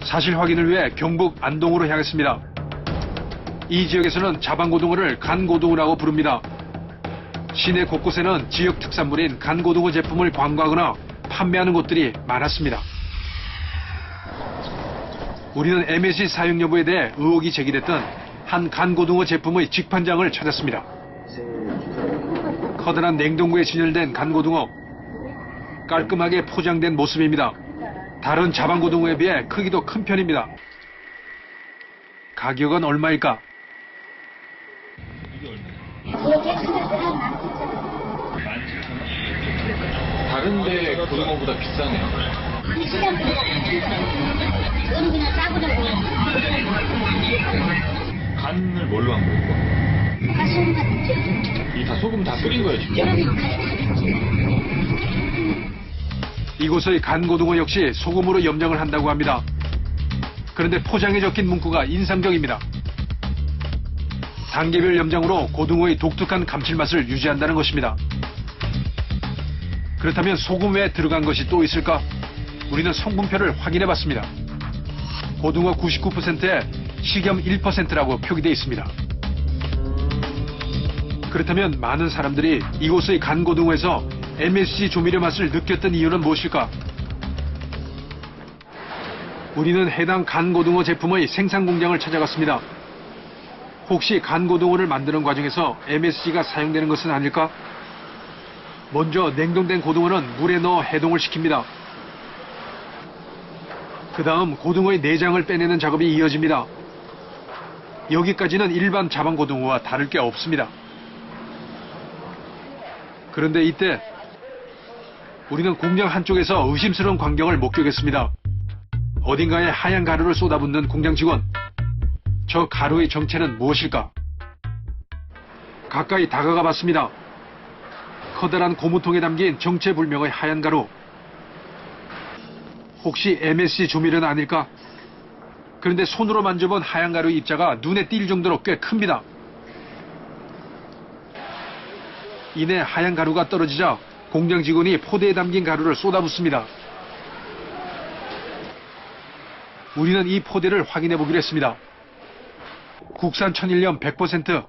사실 확인을 위해 경북 안동으로 향했습니다. 이 지역에서는 자방고등어를 간고등어라고 부릅니다. 시내 곳곳에는 지역 특산물인 간고등어 제품을 광고하거나 판매하는 곳들이 많았습니다. 우리는 MSG 사용 여부에 대해 의혹이 제기됐던 한 간고등어 제품의 직판장을 찾았습니다. 커다란 냉동고에 진열된 간고등어, 깔끔하게 포장된 모습입니다. 다른 자방고등어에 비해 크기도 큰 편입니다. 가격은 얼마일까? 다른데 고등어보다 비싸네요. 간을 뭘로 한 거예요? 이 다 소금 다 끓인 거예요, 진짜? 이곳의 간고등어 역시 소금으로 염장을 한다고 합니다. 그런데 포장에 적힌 문구가 인상적입니다. 단계별 염장으로 고등어의 독특한 감칠맛을 유지한다는 것입니다. 그렇다면 소금 외에 들어간 것이 또 있을까? 우리는 성분표를 확인해봤습니다. 고등어 99%에 식염 1%라고 표기되어 있습니다. 그렇다면 많은 사람들이 이곳의 간고등어에서 MSG 조미료 맛을 느꼈던 이유는 무엇일까? 우리는 해당 간고등어 제품의 생산 공장을 찾아갔습니다. 혹시 간고등어를 만드는 과정에서 MSG가 사용되는 것은 아닐까? 먼저 냉동된 고등어는 물에 넣어 해동을 시킵니다. 그 다음 고등어의 내장을 빼내는 작업이 이어집니다. 여기까지는 일반 자방고등어와 다를 게 없습니다. 그런데 이때 우리는 공장 한쪽에서 의심스러운 광경을 목격했습니다. 어딘가에 하얀 가루를 쏟아붓는 공장 직원. 저 가루의 정체는 무엇일까? 가까이 다가가 봤습니다. 커다란 고무통에 담긴 정체불명의 하얀 가루. 혹시 MSG 조미료는 아닐까? 그런데 손으로 만져본 하얀 가루의 입자가 눈에 띌 정도로 꽤 큽니다. 이내 하얀 가루가 떨어지자 공장 직원이 포대에 담긴 가루를 쏟아붓습니다. 우리는 이 포대를 확인해 보기로 했습니다. 국산 천일염 100%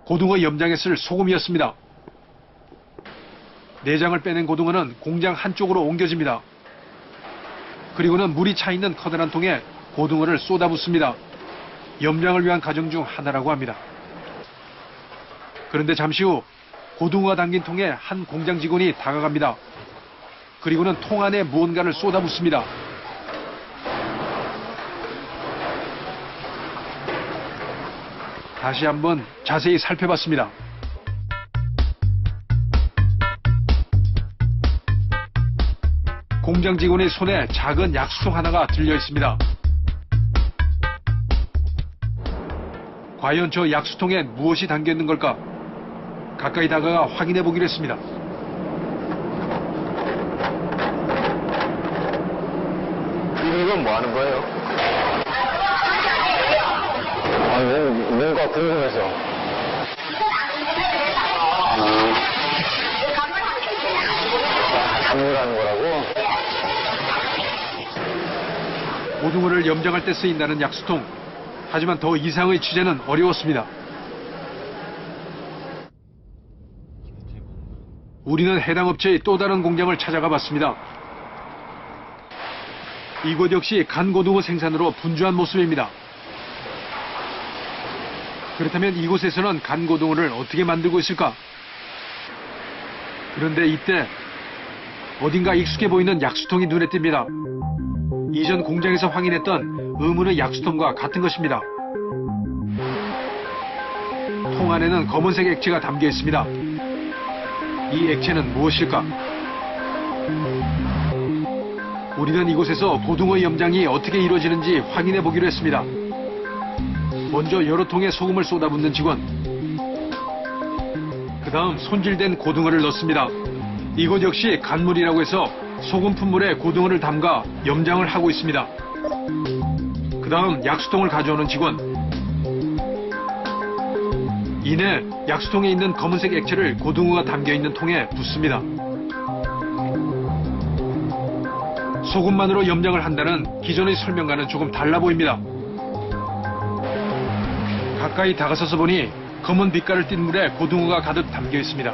고등어 염장에 쓸 소금이었습니다. 내장을 빼낸 고등어는 공장 한쪽으로 옮겨집니다. 그리고는 물이 차 있는 커다란 통에 고등어를 쏟아붓습니다. 염장을 위한 과정 중 하나라고 합니다. 그런데 잠시 후 고등어가 담긴 통에 한 공장 직원이 다가갑니다. 그리고는 통 안에 무언가를 쏟아붓습니다. 다시 한번 자세히 살펴봤습니다. 공장 직원의 손에 작은 약수통 하나가 들려 있습니다. 과연 저 약수통엔 무엇이 담겨 있는 걸까? 가까이 다가가 확인해 보기로 했습니다. 이건 뭐 하는 거예요? 뭔가 궁금해서. 감물하는 거라고? 고등어를 염장할 때 쓰인다는 약수통. 하지만 더 이상의 취재는 어려웠습니다. 우리는 해당 업체의 또 다른 공장을 찾아가 봤습니다. 이곳 역시 간고등어 생산으로 분주한 모습입니다. 그렇다면 이곳에서는 간고등어를 어떻게 만들고 있을까? 그런데 이때 어딘가 익숙해 보이는 약수통이 눈에 띕니다. 이전 공장에서 확인했던 의문의 약수통과 같은 것입니다. 통 안에는 검은색 액체가 담겨 있습니다. 이 액체는 무엇일까? 우리는 이곳에서 고등어 염장이 어떻게 이루어지는지 확인해 보기로 했습니다. 먼저 여러 통에 소금을 쏟아붓는 직원. 그 다음 손질된 고등어를 넣습니다. 이곳 역시 간물이라고 해서 소금 품물에 고등어를 담가 염장을 하고 있습니다. 그 다음 약수통을 가져오는 직원. 이내 약수통에 있는 검은색 액체를 고등어가 담겨있는 통에 붓습니다. 소금만으로 염장을 한다는 기존의 설명과는 조금 달라 보입니다. 가까이 다가서서 보니 검은 빛깔을 띤 물에 고등어가 가득 담겨 있습니다.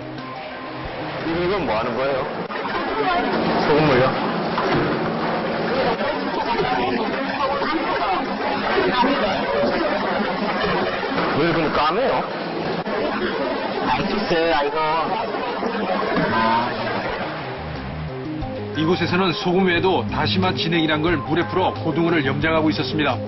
이건 뭐 하는 거예요? 소금물요? 왜 그럼 까매요? 맛있어요, 이거. 이곳에서는 소금 외에도 다시마 진액이란 걸 물에 풀어 고등어를 염장하고 있었습니다.